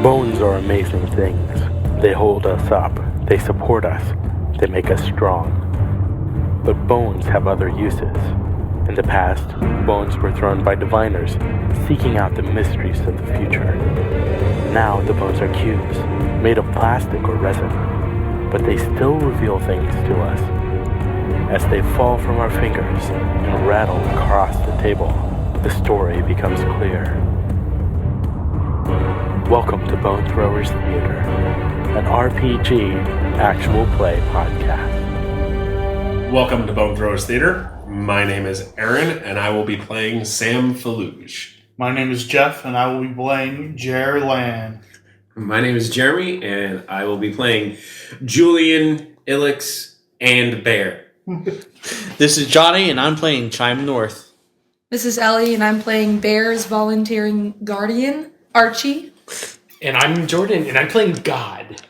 Bones are amazing things. They hold us up, they support us, they make us strong. But bones have other uses. In the past, bones were thrown by diviners, seeking out the mysteries of the future. Now the bones are cubes, made of plastic or resin, but they still reveal things to us. As they fall from our fingers and rattle across the table, the story becomes clear. Welcome to Bone Throwers Theater, an RPG actual play podcast. Welcome to Bone Throwers Theater. My name is Aaron, and I will be playing Sam Feluge. My name is Jeff, and I will be playing Jerr Lan. My name is Jeremy, and I will be playing Julian, Illix, and Bear. This is Johnny, and I'm playing Chime North. This is Ellie, and I'm playing Bear's volunteering guardian, Archi. And I'm Jordan, and I'm playing God.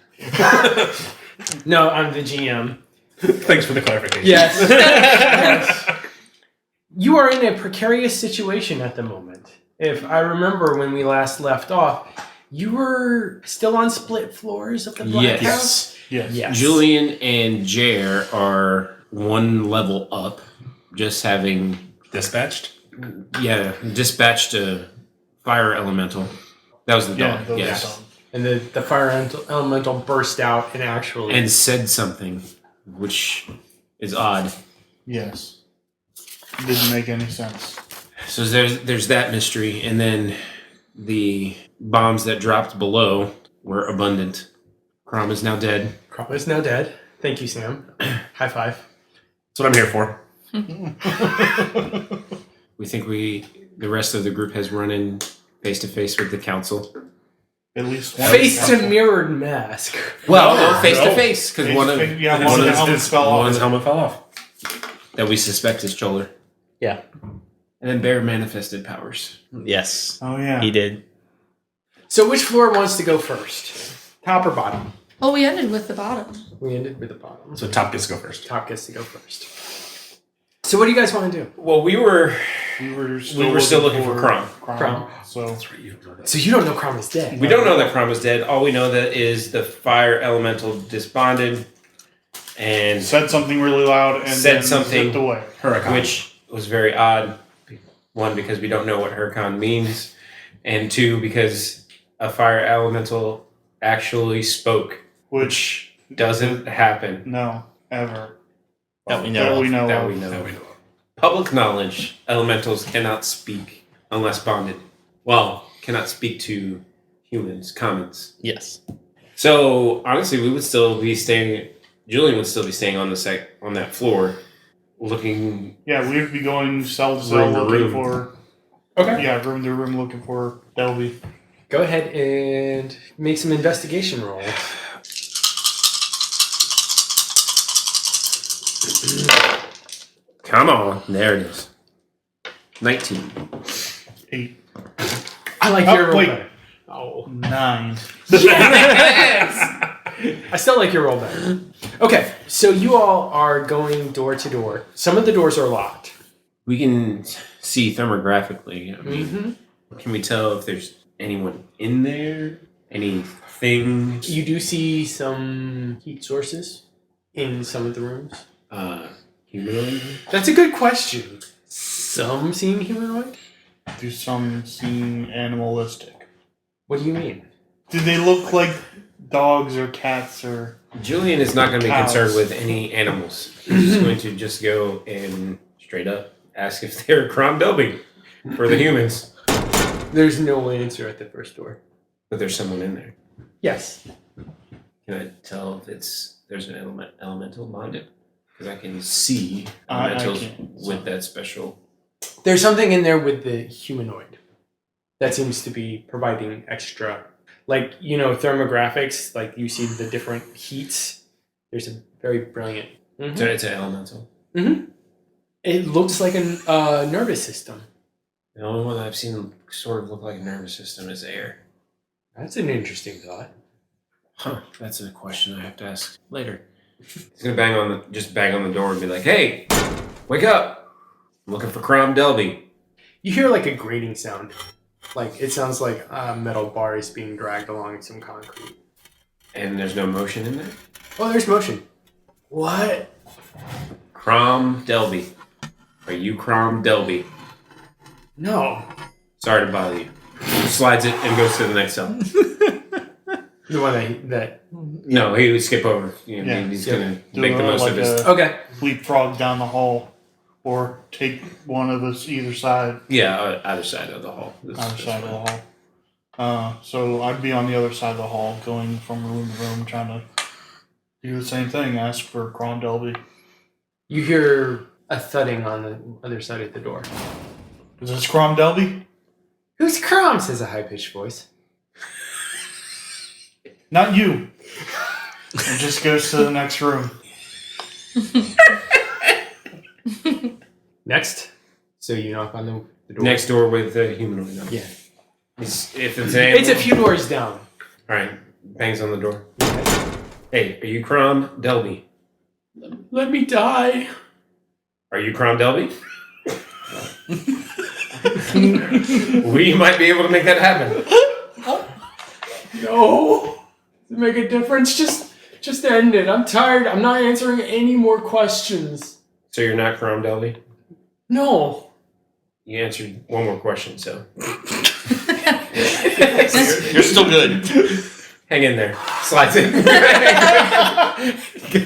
No, I'm the GM. Thanks for the clarification. Yes. Yes. You are in a precarious situation at the moment. If I remember when we last left off, you were still on split floors of the Black House? Yes. Julian and Jerr are one level up, just having Dispatched? dispatched a fire elemental. That was the dog. those Yes. are done. And the fire elemental burst out and actually... And said something, which is odd. Yes. Didn't make any sense. So there's that mystery, and then the bombs that dropped below were abundant. Crom is now dead. Crom is now dead. Thank you, Sam. High five. That's what I'm here for. We think the rest of the group has run in face to face with the council. At least one. Face to mirrored mask. Well, No, no, face to no. face, because one of one of the His helmets fell off. helmet fell off. that we suspect is Choler. Yeah. And then Bear manifested powers. Yes, Oh, yeah. he did. So which floor wants to go first? Top or bottom? Well, we ended with the bottom. We ended with the bottom. So Top gets to go first. Top gets to go first. So what do you guys want to do? Well, we were still looking for Crom. Crom. So, So you don't know Crom is dead. We don't know that Crom is dead. All we know that is the fire elemental disbanded and said something really loud and Said then something. zipped away. Huracan. which was very odd. One, because we don't know what Huracan means, and two, because a fire elemental actually spoke, Which doesn't happen. no, ever. That we know of. That we know of. Public knowledge, elementals cannot speak unless bonded. Well, cannot speak to humans, commons. Yes. So, honestly, we would still be staying, Julian would still be staying on on that floor, looking. Yeah, we'd be going cell to cell Room to looking room. for. Okay. Yeah, room to room looking for Delby. Go ahead and make some investigation rolls. Come on. There it is. 19. 8, I like Oh, your roll wait. better. Oh. 9. Yes! I still like your roll better. Okay, so you all are going door to door. Some of the doors are locked. We can see thermographically. I mean, Mm-hmm. can we tell if there's anyone in there? Anything? You do see some heat sources in some of the rooms. Humanoid? That's a good question. Some seem humanoid? Do some seem animalistic? What do you mean? Do they look like dogs or cats or... Julian is not going to be Cows. concerned with any animals. He's going to just go and straight up ask if they're Crom Dobby for the humans. There's no answer at the first door. But there's someone in there. Yes. Can I tell if there's an elemental bonded? Because I can see I elementals can't, with that special. There's something in there with the humanoid that seems to be providing extra. Like, thermographics, like you see the different heats. There's a very brilliant. So it's an elemental. Mm-hmm. It looks like a nervous system. The only one I've seen sort of look like a nervous system is air. That's an interesting thought. Huh. That's a question I have to ask later. He's gonna bang on the door and be like, "Hey, wake up! I'm looking for Crom Delby." You hear like a grating sound Like, it sounds like a metal bar is being dragged along some concrete. And there's no motion in there? Oh, there's motion. What? Crom Delby. Are you Crom Delby? No. Sorry to bother you. Slides it and goes to the next cell. The one that... No, he would skip over. You know, Yeah. he's going to Do make the it most like of his... a- Okay. Leapfrog down the hall, or take one of us either side, Yeah, either side of the hall. either side of the hall. So I'd be on the other side of the hall, going from room to room, trying to do the same thing. Ask for Crom Delby. You hear a thudding on the other side of the door. Is this Crom Delby? Who's Crom? Says a high-pitched voice. Not you. It just goes to the next room. Next. So you knock on the door. Next door with the humanoid. No. Yeah. If it's It's a few doors down. Alright, bangs on the door. Hey, are you Crom Delby? Let me die. Are you Crom Delby? We might be able to make that happen. No. Does it make a difference? Just end it. I'm tired. I'm not answering any more questions. So you're not Crom Delby? No. You answered one more question, so. You're still good. Hang in there. Slides in.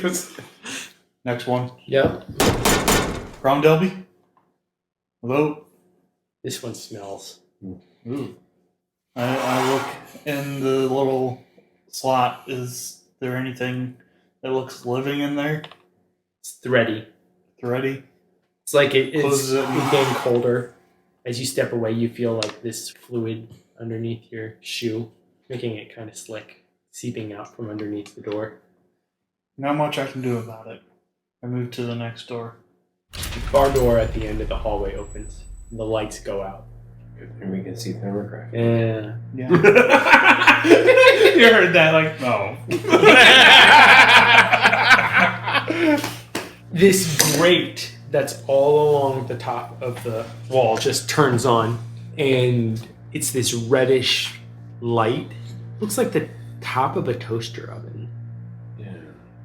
Goes. Next one. Yep. Crom Delby? Hello? This one smells. I look in the little slot. Is there anything that looks living in there? It's thready. Thready? It's like it's Closes it. getting colder. As you step away, you feel like this fluid underneath your shoe, making it kind of slick, seeping out from underneath the door. Not much I can do about it. I move to the next door. The bar door at the end of the hallway opens. And the lights go out. And we can see thermograph. Yeah. Yeah. You heard that? Like, no. This grate that's all along the top of the wall just turns on, and it's this reddish light. Looks like the top of a toaster oven. Yeah.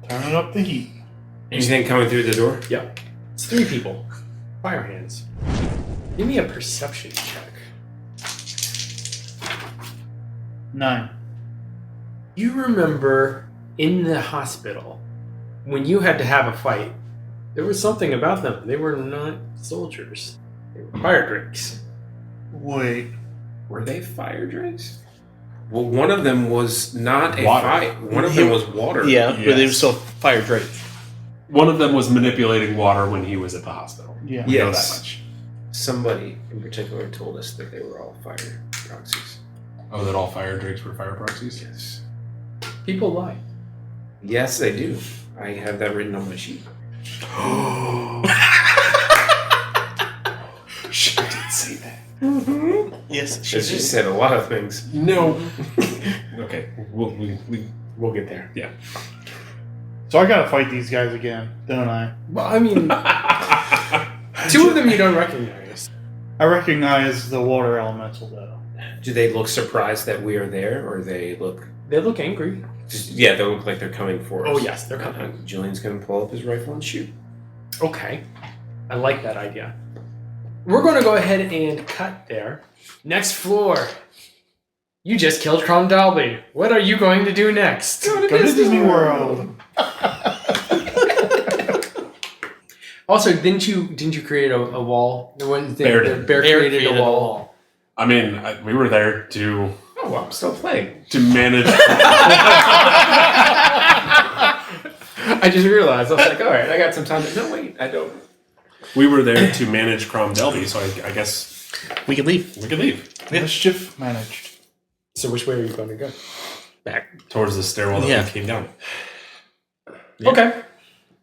Turning up the heat. Anything coming through the door? Yep. It's 3 people. Fire hands. Give me a perception check. 9. You remember in the hospital when you had to have a fight, there was something about them. They were not soldiers. They were fire drakes. Wait. Were they fire drakes? Well, one of them was not a Water. fire. One of them was water. Yeah, but they were Yes. still fire drake. One of them was manipulating water when he was at the hospital. Yeah. We know that Yes. much. Somebody in particular told us that they were all fire proxies. Oh, that all fire drakes were fire proxies? Yes. People lie. Yes, they do. I have that written on my sheet. She did say that. Yes, She said a lot of things. No. Okay, We'll get there. yeah. So I gotta fight these guys again, don't I? Well, I mean, 2 of them you don't recognize. I recognize the water elemental though. Do they look surprised that we are there, or they look? They look angry. Yeah, they look like they're coming for us. Oh, yes, they're coming. Julian's gonna pull up his rifle and shoot. Okay. I like that idea. We're going to go ahead and cut there. Next floor. You just killed Crom Dalby. What are you going to do next? Go to Disney World. Also, didn't you create a wall? The one Bear the did. bear Bear created created a a wall. I mean, we were there to Oh, I'm still playing. manage. I just realized. I was like, all right, I got some time. No, wait, I don't. We were there to manage Crom Delby, so I guess we can leave. we could leave Mischief managed. So which way are you going to go? Back. towards the stairwell that Yeah. we came down. Yeah. Okay.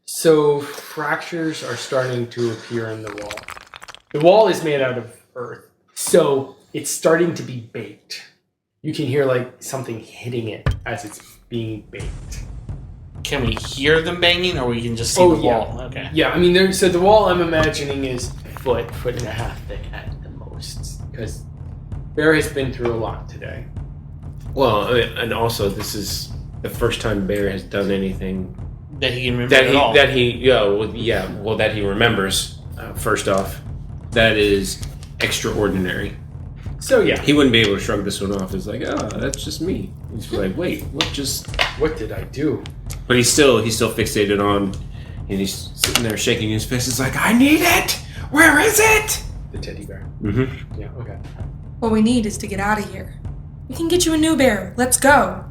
So fractures are starting to appear in the wall. The wall is made out of earth, so it's starting to be baked. You can hear like something hitting it as it's being baked. Can we hear them banging, or we can just see Oh, the yeah. wall? Okay. Yeah, I mean, so the wall I'm imagining is foot and a half thick at the most, because Bear has been through a lot today. Well, and also this is the first time Bear has done anything That he can remember at all. that he remembers. First off, that is extraordinary. So yeah, He wouldn't be able to shrug this one off. It's like, oh, that's just me. He's like, wait, what did I do? But he's still fixated on, and he's sitting there shaking his fist. It's like, I need it. Where is it? The teddy bear. Mm-hmm. Yeah. Okay. What we need is to get out of here. We can get you a new bear. Let's go.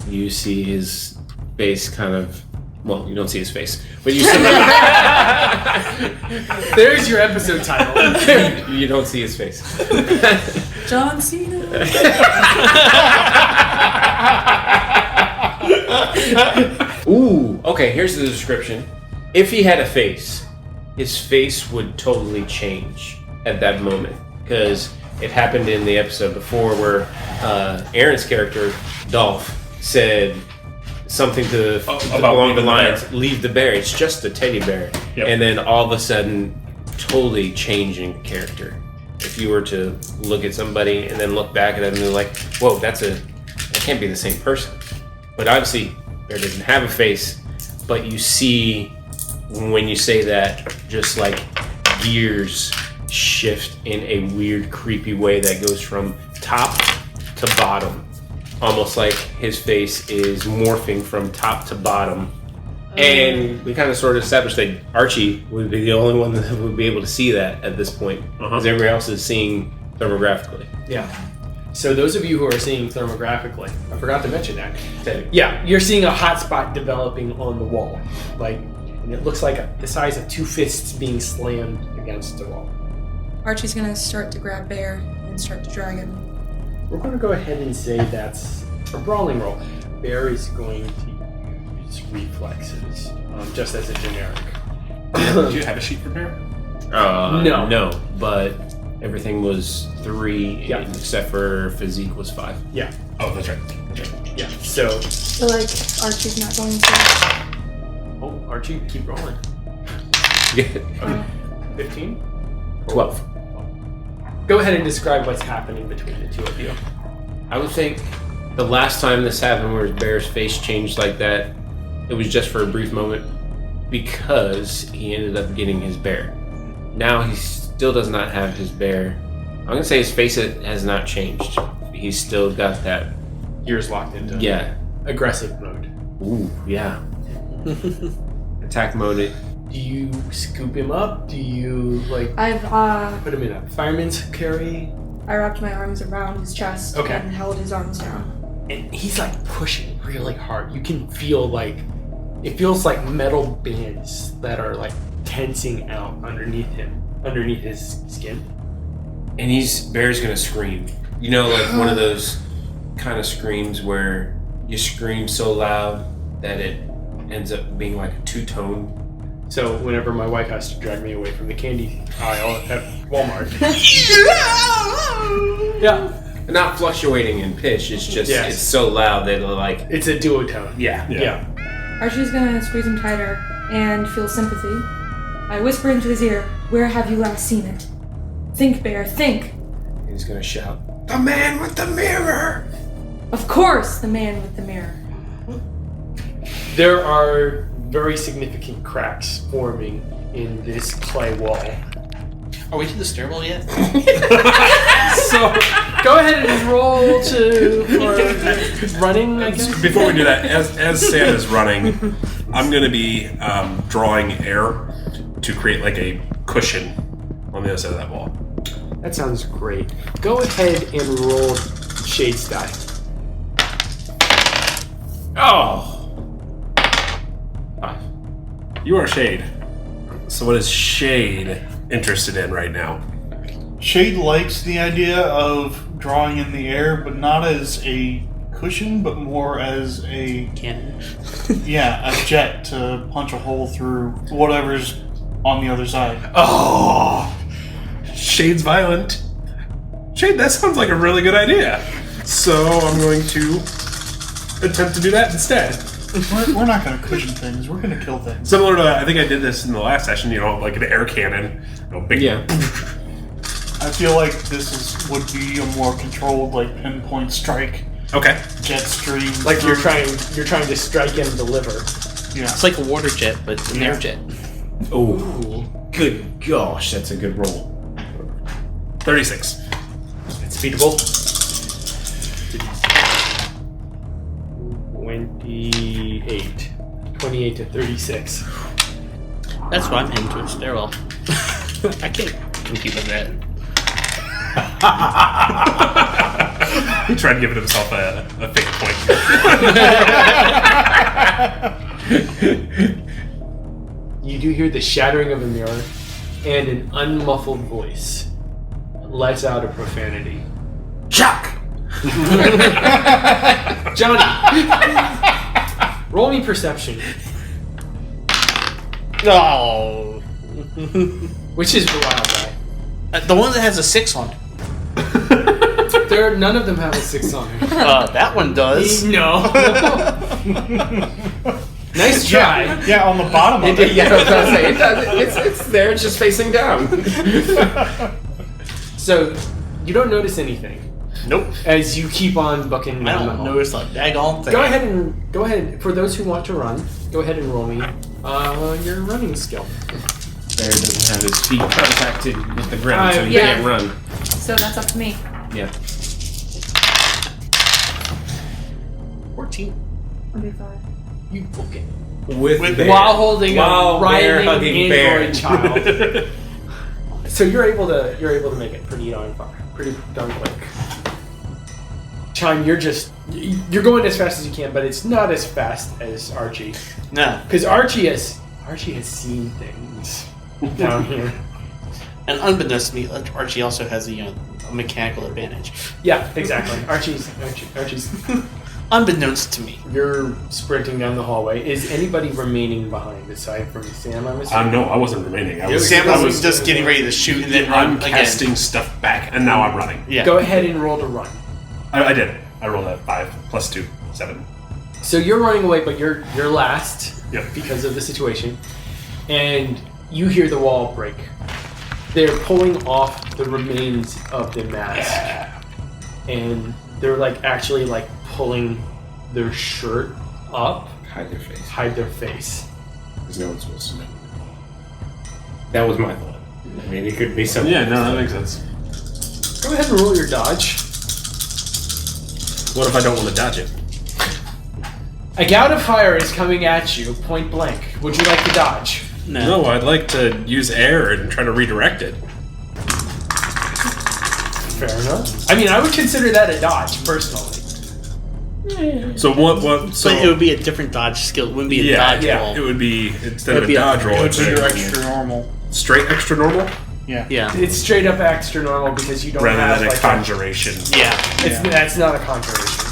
You see his face kind of. Well, you don't see his face, but you see. There's your episode title. You don't see his face. John Cena. Ooh. Okay. Here's the description. If he had a face, his face would totally change at that moment because it happened in the episode before where Aaron's character Dolph said something to along the lines, "Leave the bear. It's just a teddy bear." Yep. And then all of a sudden, totally changing character. If you were to look at somebody and then look back at them and they're like, "Whoa, that can't be the same person." But obviously, bear doesn't have a face. But you see when you say that, just like gears shift in a weird, creepy way that goes from top to bottom. Almost like his face is morphing from top to bottom. And we kind of sort of established that Archie would be the only one that would be able to see that at this point. Because everybody else is seeing thermographically. Yeah. So those of you who are seeing thermographically, I forgot to mention that. Yeah, you're seeing a hot spot developing on the wall. And it looks like the size of two fists being slammed against the wall. Archie's gonna start to grab Bear and start to drag him. We're going to go ahead and say that's a brawling roll. Bear is going to use reflexes, just as a generic. Do you have a sheet for Bear? No. But everything was 3, except for physique was 5. Yeah. Oh, that's right. Yeah. So, I feel like Archie's not going to. Archie, keep rolling. 15? 12. Go ahead and describe what's happening between the two of you. I would think the last time this happened where Bear's face changed like that, it was just for a brief moment because he ended up getting his bear. Now he still does not have his bear. I'm going to say his face has not changed. He's still got that. Ears locked into aggressive mode. Ooh, yeah. Attack mode. Do you scoop him up? Do you, I've put him in a fireman's carry? I wrapped my arms around his chest and held his arms down. And he's pushing really hard. You can feel it feels like metal bands that are tensing out underneath him, underneath his skin. And Bear's gonna scream. You know, one of those kind of screams where you scream so loud that it ends up being like a two-tone. So whenever my wife has to drag me away from the candy aisle at Walmart. Yeah. Not fluctuating in pitch, it's just, it's so loud that it's a duotone. Yeah. Archie's gonna squeeze him tighter and feel sympathy. I whisper into his ear, "Where have you last seen it? Think, Bear, think." He's gonna shout, "The man with the mirror!" Of course, the man with the mirror. There are very significant cracks forming in this clay wall. Are we to the stairwell yet? So, go ahead and roll for running, I guess. Before we do that, as Sam is running, I'm going to be drawing air to create a cushion on the other side of that wall. That sounds great. Go ahead and roll Shade's die. Oh! 5. You are Shade. So what is Shade interested in right now? Shade likes the idea of drawing in the air, but not as a cushion, but more as a Cannon. a jet to punch a hole through whatever's on the other side. Oh! Shade's violent. Shade, that sounds like a really good idea. So I'm going to attempt to do that instead. We're not going to cushion things. We're going to kill things. Similar to, I think I did this in the last session, like an air cannon. Big. Yeah. I feel like would be a more controlled, like pinpoint strike, Okay. jet stream. Like you're trying to strike and deliver. Yeah. It's like a water jet, but an air jet. Oh, good gosh, that's a good roll. 36. It's beatable. 28. 28 to 36. That's why I'm heading to a stairwell. I can't compete with that. He tried to give himself a fake point. You do hear the shattering of a mirror, and an unmuffled voice lets out a profanity. Chuck! Johnny! Roll me perception. Oh. Which is the wild guy. The one that has a 6 on it. None of them have a 6 on it. That one does. No. Nice try. Yeah, on the bottom of it. Yeah, I was about to say, it's there, it's just facing down. So, you don't notice anything Nope. as you keep on bucking I down the don't hall. notice a daggone thing. Go ahead. For those who want to run, go ahead and roll me your running skill. Bear doesn't have his feet contacted with the ground, so he yeah. can't run. So that's up to me. Yeah. 14. 1d5. You book it. With bear. While holding While a bear writhing hugging android bear. child. So you're able to make it pretty darn quick. Chime, you're going as fast as you can, but it's not as fast as Archie. No. Because Archie has seen things down here. And unbeknownst to me, Archie also has a mechanical advantage. Yeah, exactly. Archie's. Unbeknownst to me. You're sprinting down the hallway. Is anybody remaining behind aside from Sam? I'm assuming. No, I wasn't remaining. Sam was just getting ready to shoot and then run I'm again. casting stuff back, and now I'm running. Yeah. Go ahead and roll to run. I did. I rolled a 5 plus 2, 7. So you're running away, but you're last Yep. because of the situation, and you hear the wall break. They're pulling off the remains of the mask, and they're actually pulling their shirt up, Hide their face. hide their face. Because no one's supposed to know. That was my thought. I mean, it could be something. Yeah, no, that makes sense. Go ahead and roll your dodge. What if I don't want to dodge it? A gout of fire is coming at you, point blank. Would you like to dodge? No, I'd like to use air and try to redirect it. Fair enough. I mean, I would consider that a dodge, personally. So what? So But it would be a different dodge skill. It wouldn't be a dodge roll. it would be instead It'd of be a a- dodge roll, It would it's be your a extra normal. straight extra normal Yeah. Yeah. It's straight up extra normal because you don't rather have than a conjuration. Yeah. That's not a conjuration.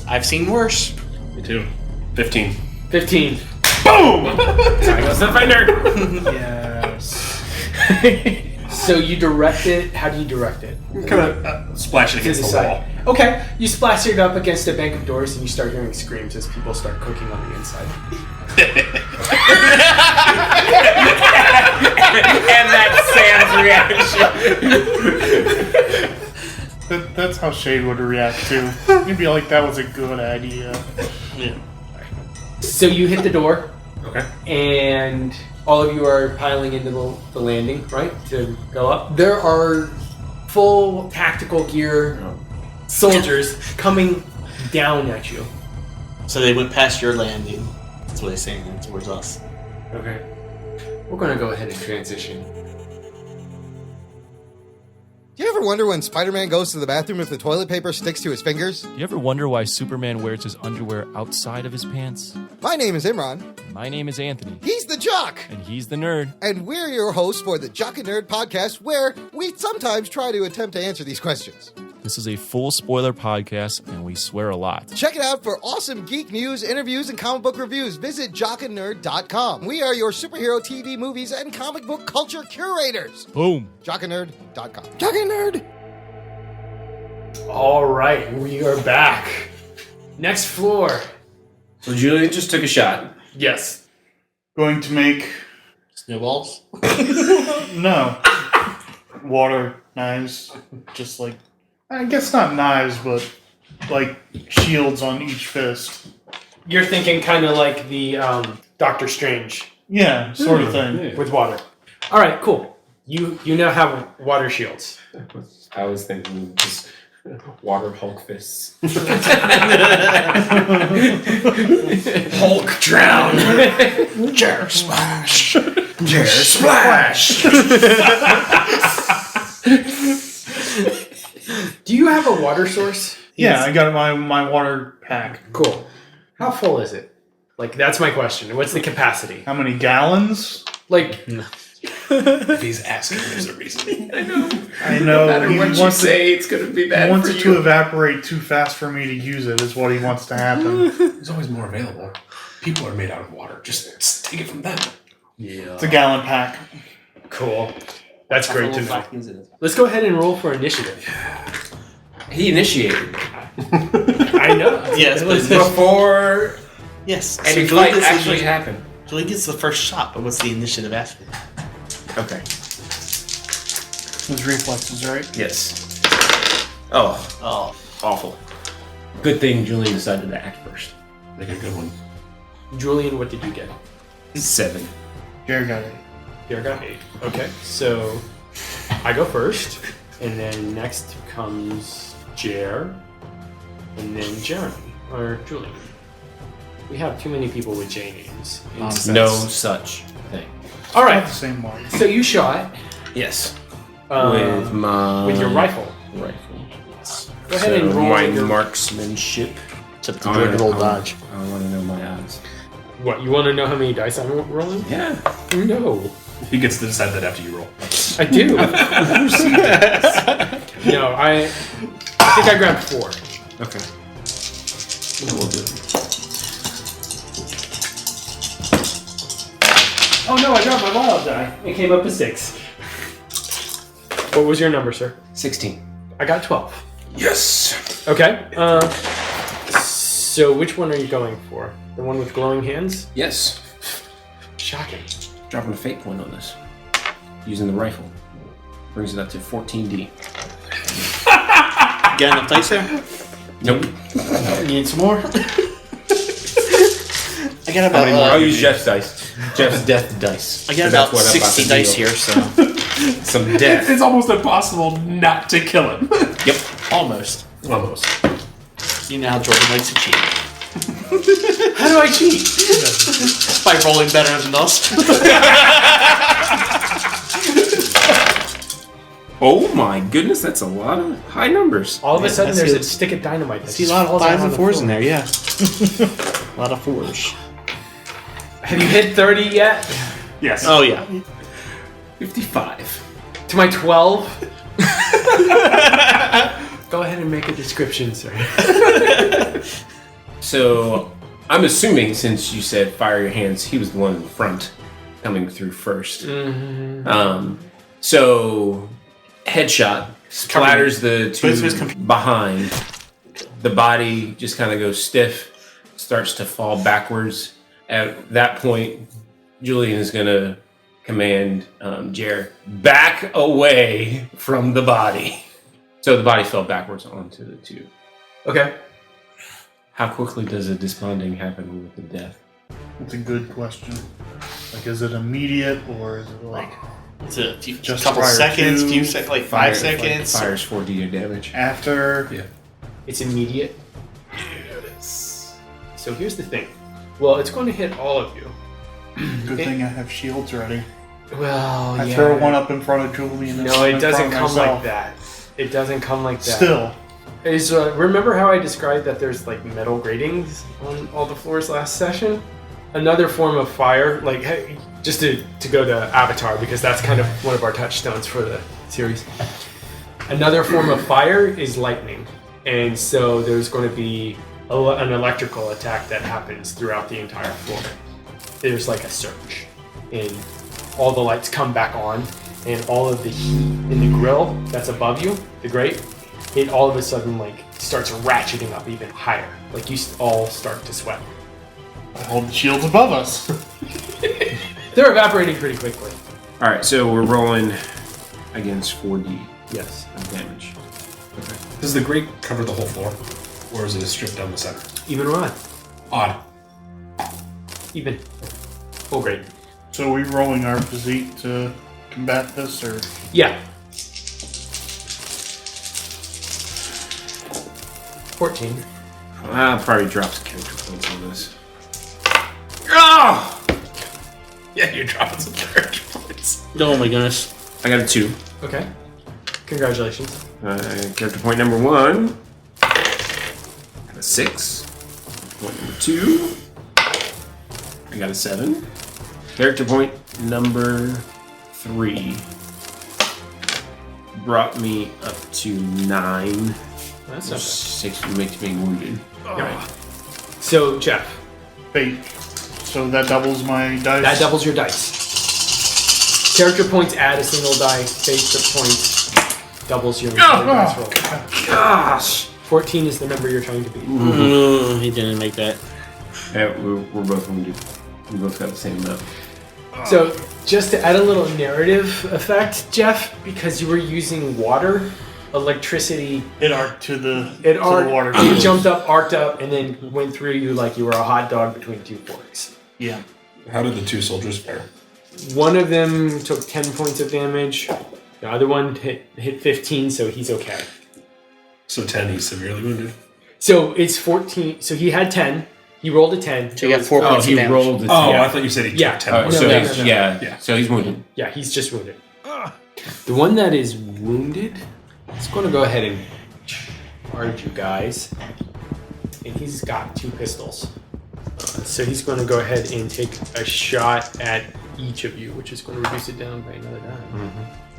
I've seen worse. Me too. 15. 15. Boom! There goes the fender. Yes. So you direct it. How do you direct it? Kind of splash it To against the the side. wall. Okay. You splash it up against a bank of doors, and you start hearing screams as people start cooking on the inside. And that's Sam's reaction. That's how Shade would react too. He'd be like, "That was a good idea." Yeah. So you hit the door, Okay. and all of you are piling into the landing, right, to go up. There are full tactical gear soldiers coming down at you. So they went past your landing. That's what they're saying towards us. Okay. We're going to go ahead and transition. Do you ever wonder when Spider-Man goes to the bathroom if the toilet paper sticks to his fingers? Do you ever wonder why Superman wears his underwear outside of his pants? My name is Imran. My name is Anthony, He's the Jock. and he's the nerd. And we're your hosts for the Jock and Nerd podcast, where we sometimes try to attempt to answer these questions. This is a full spoiler podcast, and we swear a lot. Check it out for awesome geek news, interviews, and comic book reviews. Visit jockandnerd.com. We are your superhero TV, movies, and comic book culture curators. Boom. jockandnerd.com. Jock and Nerd! All right, we are back. Next floor. So Julian just took a shot. Yes. going to make Snowballs? no water knives, just like I guess not knives, but like shields on each fist. You're thinking kind of like the Doctor Strange Yeah, sort of thing. with water. All right, cool. You now have water shields. I was thinking just water Hulk fists. Hulk drown. Jerr splash. Jerr splash. Do you have a water source? Yeah, I got my water pack. Cool. How full is it? Like, that's my question. What's the capacity? How many gallons? Like, If he's asking, there's a reason. I know. No matter He what you wants say, it's going to be He bad wants for it you. to evaporate too fast for me to use it, is what he wants to happen. There's always more available. People are made out of water. Just take it from them. Yeah. It's a gallon pack. cool. That's great to know. Let's go ahead and roll for initiative. He initiated I know. Yes, but before yes. any Julian fight gets actually the, happened. Julian gets the first shot, but what's the initiative after? Okay. Those reflexes, right? Yes. Oh, Oh. awful. Good thing Julian decided to act first. Make a good one. Julian, what did you get? 7. Jerry got it. Pierre got 8. Okay, so I go first, and then next comes Jerr, and then Jeremy, or Julian. We have too many people with J names. in Nonsense. sets. No such thing. All Not right, the same one. so you shot Yes. uh, With your rifle. rifle. Go ahead and roll my your... marksmanship. Except the good old dodge. I want to know my odds. What, you want to know how many dice I'm rolling? Yeah. No. He gets to decide that after you roll. I do. No, I think I grabbed 4. Okay. We'll do it. Oh no, I dropped my wild die. It came up to 6. What was your number, sir? 16. I got 12. Yes. Okay. So which one are you going for? The one with glowing hands? Yes. Shocking. Dropping a fate point on this. Using the rifle. Brings it up to 14D. Got enough dice there? Nope. Need some more? I got about I'll use Jeff's dice. Jeff's death dice. I got So that's about what I'm about 60 to dice deal. here, so Some death. It's almost impossible not to kill him. Yep. almost. Almost. You know how Jordan likes to cheat. How do I cheat? By rolling better than us. Oh my goodness, that's a lot of high numbers. All of a sudden, I there's see a stick of dynamite. That See a just lot of falls 5s out on and the 4s floor. in there, yeah. A lot of 4s. Have you hit 30 yet? Yes. Oh, yeah. 55. To my 12? Go ahead and make a description, sir. So, I'm assuming since you said fire your hands, he was the one in the front coming through first. So, headshot splatters the two behind. The body just kind of goes stiff, starts to fall backwards. At that point, Julian is going to command Jerr, back away from the body. So the body fell backwards onto the two. Okay. How quickly does a desponding happen with the death? That's a good question. Like, is it immediate or is it like It's a few, Just couple prior seconds, to- few seconds, like 5 seconds. Fires 4D of damage. after? Yeah. It's immediate. Yes. So here's the thing. Well, it's going to hit all of you. Good thing I have shields ready. Well, I throw one up in front of Julian. and No, one it in doesn't front of come like myself. that. It doesn't come like that. Still, Is remember how I described that there's like metal gratings on all the floors last session? Another form of fire, like hey, just to go to Avatar because that's kind of one of our touchstones for the series. Another form of fire is lightning, and so there's going to be an electrical attack that happens throughout the entire floor. There's like a surge, and all the lights come back on, and all of the heat in the grill that's above you, the grate, it all of a sudden like starts ratcheting up even higher. Like you all start to sweat. I hold the shields above us. They're evaporating pretty quickly. All right, so we're rolling against 4D Yes. of damage. Does the grate cover the whole floor? Or is it a strip down the center? Even or odd? Odd. Even. Oh, great. So are we rolling our physique to combat this, or? Yeah. 14. I'll probably drop some character points on this. Oh! Yeah, you're dropping some character points. Oh my goodness. I got a 2. Okay. Congratulations. Character point number 1. Got a 6. Point number 2. I got a 7. Character point number 3 brought me up to 9. That's not 6 makes me wounded. bad. So, Jeff, Fate. So that doubles my dice. that doubles your dice. Character points add a single die. Fate points doubles your entire dice roll. Gosh! 14 is the number you're trying to beat. He didn't make that. Yeah, we're both wounded. We both got the same amount. So, just to add a little narrative effect, Jeff, because you were using water, electricity, It arced to the water. it jumped up, arced up, and then went through you like you were a hot dog between two forks. Yeah. How did the two soldiers fare? One of them took 10 points of damage. The other one hit 15, so he's okay. So 10, he's severely wounded. So it's 14. So he had 10. He rolled a 10. So you got 4 points of he damage. rolled the Oh, Yeah. I thought you said he Yeah. took 10 Oh, points. so no, he's, no. yeah. Yeah. So he's wounded. Yeah, he's just wounded. The one that is wounded is going to go ahead and charge you guys. And he's got 2 pistols. So he's going to go ahead and take a shot at each of you, which is going to reduce it down by another die.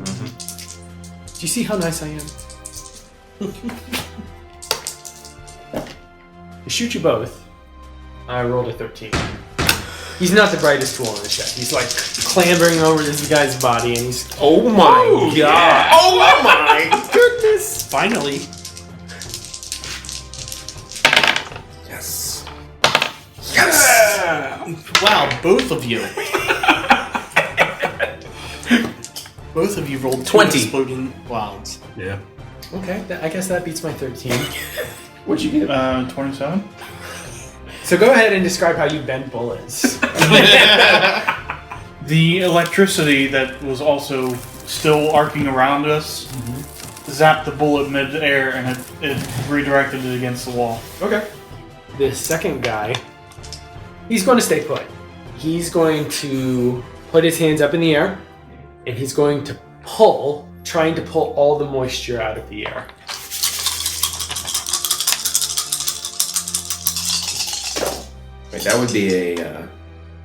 Do you see how nice I am? To shoot you both, I rolled a 13. He's not the brightest tool on the shed. He's like clambering over this guy's body, and he's Oh my god! oh my goodness! Finally. Yes. Wow, both of you. Both of you rolled 20. exploding wilds. Yeah. Okay, I guess that beats my 13. What'd you get? 27. So go ahead and describe how you bend bullets. The electricity that was also still arcing around us zapped the bullet mid-air, and it redirected it against the wall. Okay. The second guy, he's going to stay put. He's going to put his hands up in the air, and he's going to pull, trying to pull all the moisture out of the air. Wait, that would be a.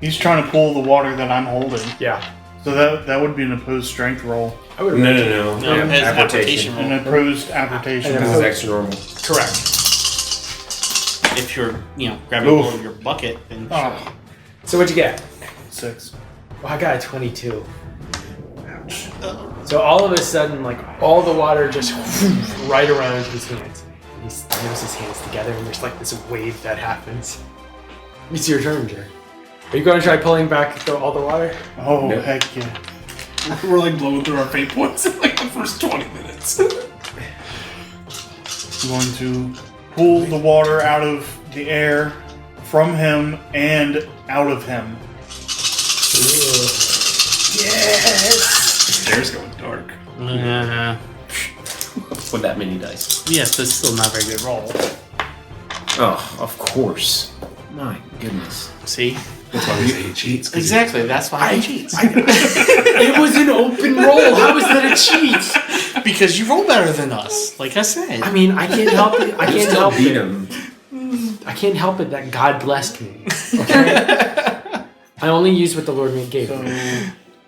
He's trying to pull the water that I'm holding. Yeah. So that would be an opposed strength roll. I would No. No, it has application An roll. opposed application And This roll. is extra normal. Correct. If you're, grabbing a hold of your bucket, then sure. Oh, So what'd you get? 6. Well, I got a 22. So all of a sudden, like, all the water just right around his hands. He slams his hands together, and there's like this wave that happens. It's your turn, Jerr. Are you going to try pulling back all the water? Oh, No. heck yeah. We're like blowing through our fate points in like the first 20 minutes. I'm going to pull the water out of the air from him and out of him. Jer's going dark. With that many dice. Yes, but still not a very good roll. Oh, of course. My goodness. See? That's why we say he cheats. 'cause Exactly, that's why I cheat. It was an open roll. How was that a cheat? Because you roll better than us, like I said. I mean, I can't help it. I can't help beat it. him. I can't help it that God blessed me. Okay? I only use what the Lord gave So me.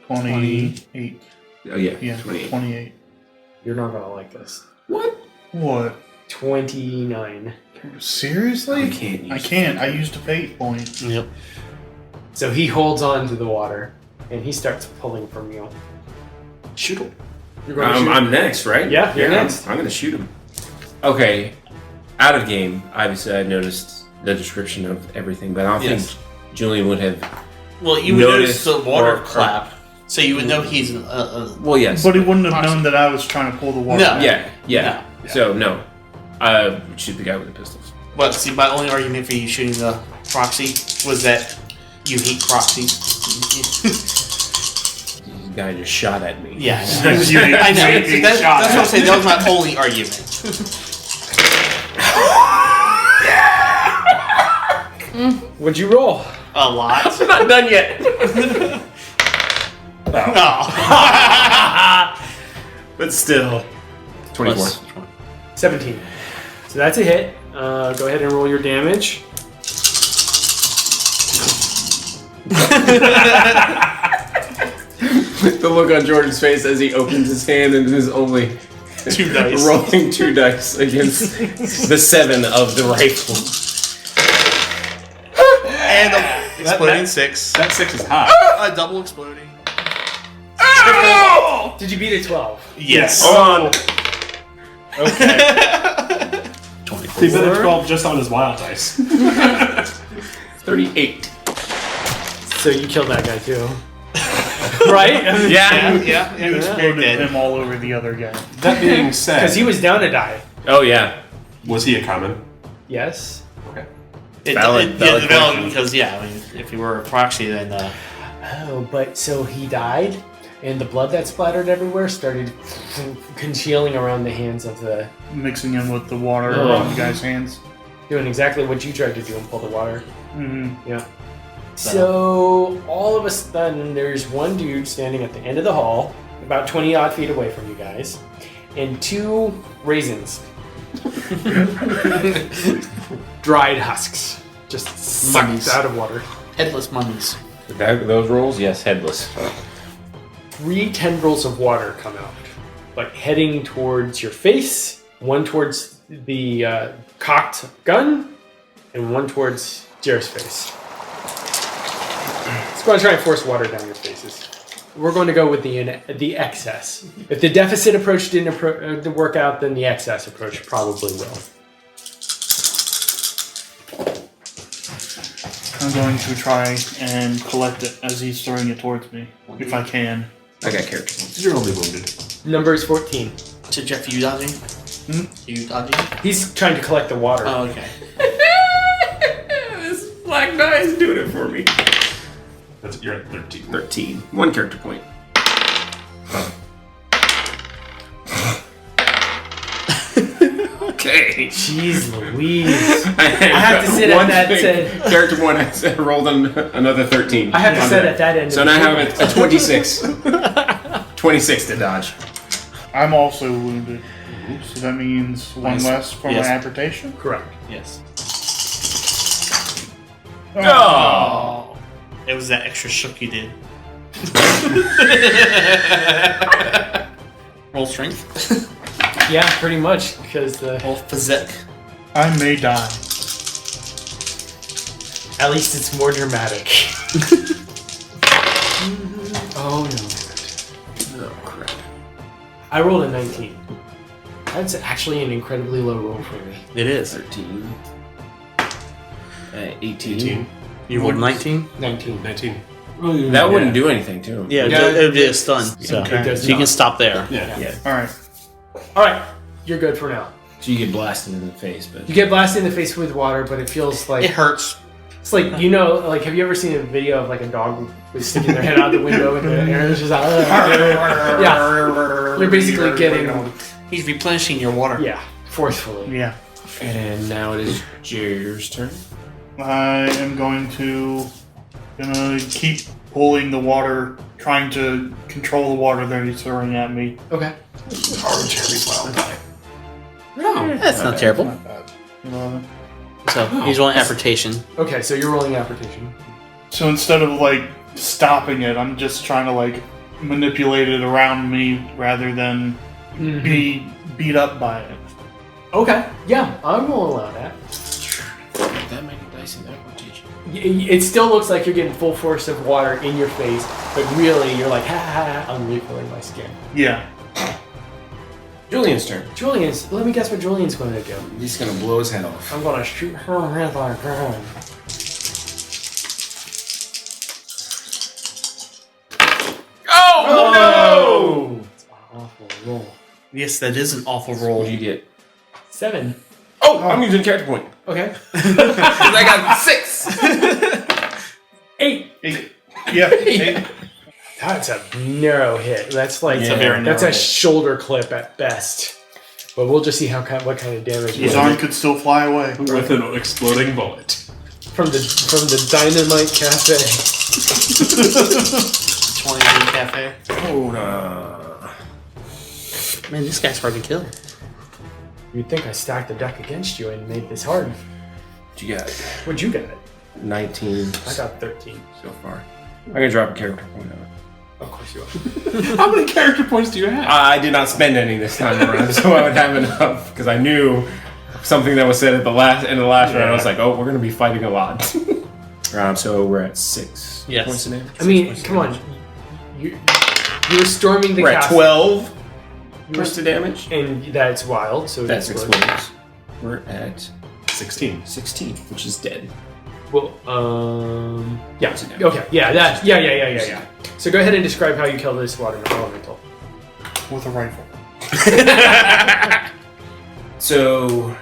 28. Oh yeah, Yeah, 28. 28. You're not gonna like this. What? 29. Seriously? I can't use I can't. I used a fate point. Yep. So he holds on to the water, and he starts pulling from you. Shoot him. You're going to shoot. I'm next, right? Yeah, you're next. I'm gonna shoot him. Okay, out of game. Obviously, I noticed the description of everything, but I don't Yes. think Julian would have Well, you would notice notice the water or- clap, so you would know he's Well, yes. But he wouldn't have known that I was trying to pull the water. No. out. Yeah. So, no. I would shoot the guy with the pistols. But see, my only argument for you shooting the proxy was that you hate proxies. The guy just shot at me. Yeah, You hate I know. being That's shot what at. I'm saying. That was my only argument. What'd you roll? A lot. I'm not done yet. Oh. But still. 24. Plus 17. So that's a hit. Go ahead and roll your damage. The look on Jordan's face as he opens his hand and is only 2 dice. rolling 2 dice against the 7 of the rifle. And a exploding 6. That 6 is hot. A double exploding. Did you beat a 12? Yes. On. Okay. 24. He beat a 12 just on his wild dice. 38. So you killed that guy too. Right? Yeah. You exploded him all over the other guy. That being said, Because he was down to die. Oh, yeah. was he a common? Yes. Okay. Valid Valid question. because I mean, if you were a proxy, then Oh, but so he died, and the blood that splattered everywhere started congealing around the hands of the... Mixing in with the water Oh. on the guy's hands. Doing exactly what you tried to do and pull the water. Mm-hmm. Yeah. So all of a sudden, there's one dude standing at the end of the hall, about 20 odd feet away from you guys, and 2 raisins. Dried husks. Just sucked Mummies. out of water. headless mummies. Those rolls? Yes, headless. 3 tendrils of water come out, like heading towards your face, one towards the cocked gun, and one towards Jer's face. Let's go and try and force water down your faces. We're going to go with the excess. If the deficit approach didn't work out, then the excess approach probably will. I'm going to try and collect it as he's throwing it towards me, if I can. I got character points. You're only wounded. Number is 14. So Jeff, you dodging? You dodging? He's trying to collect the water. Oh, okay. This black die is doing it for me. You're at 13. 13. 1 character point. Okay. Jeez Louise. I have to sit at that character point. I rolled another 13. I have to sit at that end. So of now I the have a 26. 26 to dodge. I'm also wounded. So that means one Nice. less for Yes. my amputation? Correct. Yes. Oh! It was that extra shook you did. Roll strength. Yeah, pretty much, because the Roll physique. I may die. at least it's more dramatic. Oh no. Oh, crap. I rolled a 19. That's actually an incredibly low roll for me. It is. 13. 18. You rolled 19? 19. 19. That wouldn't do anything to him. Yeah, Yeah. it would be a stun. So, It does so you not. can stop there. Yeah. Alright. Alright, you're good for now. So you get blasted in the face, but You get blasted in the face with water, but it feels like It hurts. it's like like have you ever seen a video of like a dog with sticking their head out the window and the air is just like yeah. You're basically getting He's replenishing your water. forcefully. Yeah. and now it is Jer's turn. I am gonna keep pulling the water, trying to control the water that he's throwing at me. Okay. Jerry's wild die. No, that's not terrible. Not bad. 11. So he's rolling apportation. Okay, so you're rolling application. So instead of like stopping it, I'm just trying to like manipulate it around me rather than be beat up by it. Okay. Yeah, I will allow that. That many dice in that rotation. It still looks like you're getting full force of water in your face, but really you're like, ha ha, ha, I'm refilling my skin. Yeah. Julian's turn. Julian's, let me guess what Julian's going to do. He's gonna blow his head off. I'm going to shoot her with my gun. Oh, no! It's an awful roll. Yes, that is an awful roll. What did you get? 7. Oh, I'm using character point. Okay. Because I got 6. 8. 8. Yeah, 8. That's a narrow hit. That's like It's a very that's narrow a hit. shoulder clip at best. But we'll just see what kind of damage. His it arm is. could still fly away. With an exploding bullet. From the Dynamite Cafe. 20 cafe. Oh, no. Man, this guy's hard to kill. You'd think I stacked the deck against you and made this hard. What you got? What'd you get? 19 I got 13. so far. I'm going to drop a character point on it. Of course you are. How many character points do you have? I did not spend any this time around, so I would have enough because I knew something that was said at the last round. I was like, "Oh, we're going to be fighting a lot." So we're at 6 Yes. points of damage. I mean, come on. You're storming the We're at castle. 12 points of damage. And that's wild, so That's explodes. explosions. We're at 16. 16, which is dead. Well, yeah. Okay, yeah. So go ahead and describe how you kill this water elemental. With a rifle. So,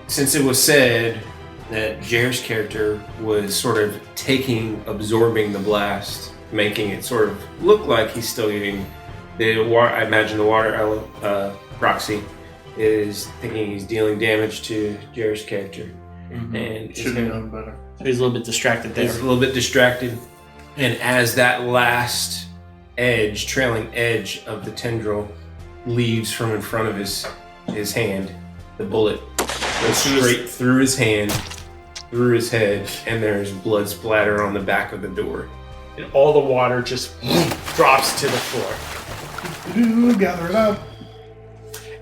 since it was said that Jer's character was sort of absorbing the blast, making it sort of look like he's still getting the water. I imagine the water proxy is thinking he's dealing damage to Jer's character, and Should have known better. So he's a little bit distracted there. he's a little bit distracted. And as that last trailing edge of the tendril leaves from in front of his hand, the bullet goes straight through his hand, through his head, and there's blood splatter on the back of the door. And all the water just drops to the floor. Gather it up.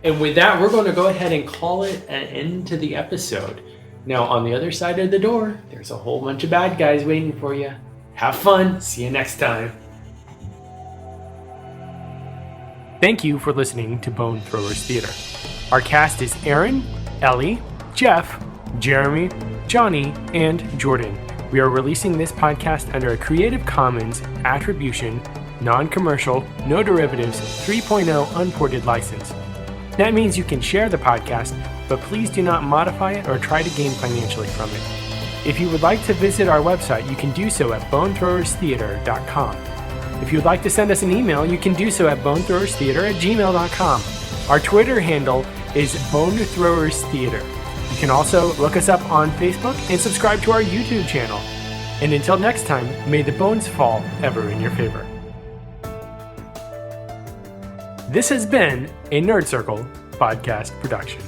And with that, we're going to go ahead and call it an end to the episode. Now, on the other side of the door, there's a whole bunch of bad guys waiting for you. Have fun. See you next time. Thank you for listening to Bone Throwers Theater. Our cast is Aaron, Ellie, Jeff, Jeremy, Johnny, and Jordan. We are releasing this podcast under a Creative Commons Attribution, Non-Commercial, No Derivatives 3.0 Unported license. That means you can share the podcast, but please do not modify it or try to gain financially from it. If you would like to visit our website, you can do so at bonethrowerstheater.com. If you would like to send us an email, you can do so at bonethrowerstheater@gmail.com. Our Twitter handle is bonethrowerstheater. You can also look us up on Facebook and subscribe to our YouTube channel. And until next time, may the bones fall ever in your favor. This has been a Nerd Circle podcast production.